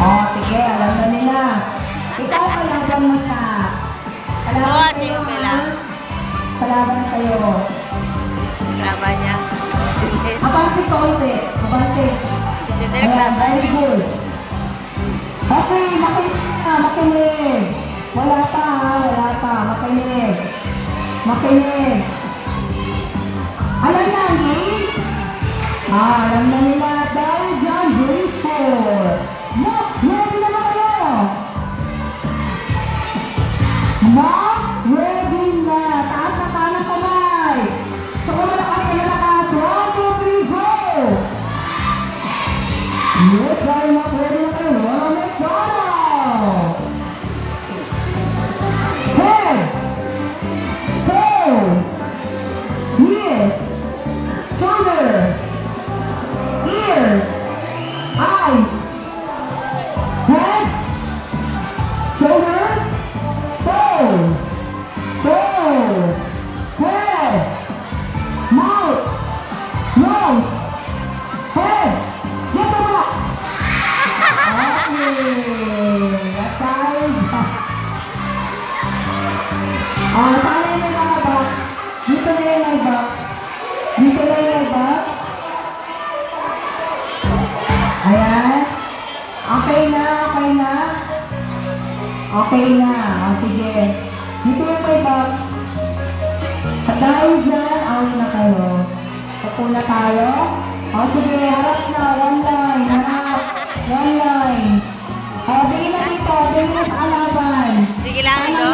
Sige, alam na nila. Ikaw kalaban mo siya. Oo, ate, okay lang. Kalaban sa'yo. Laban niya. Si Junel. Abante ko ulit. Abante. Si Junel Ayan, laban. very good. Okay, makinig na, makinig. Wala pa ha, wala pa. Makinig. Makinig. Alam na ang game? Alam na nila. Dahil dyan, grade 4. No, ready na ba kayo? No, ready na. Taas na kanang kamay. So, kung malakas na malakas. 1, 2, 3, go! Yes, dahil na pwede na kayo. Ronald McDonald! Head! Tail! Yes! Shoulder! Ears! Eyes! Head! Shoulder! Toes! Toes! Head! Mouth! Nose! Head! Get the back! Okay! That's right! Sana yung may mga back. Dito na yung may back. Dito na yung may back. Ayan. Okay na, okay na. Okay na. O, sige. Dito yung may back. At dahil dyan, awin na kayo. Papo na tayo. O, sige, harap na. One line. Harap. One line. O, bigyan na dito. Bigyan na sa kalaban. Sige lang, Ando.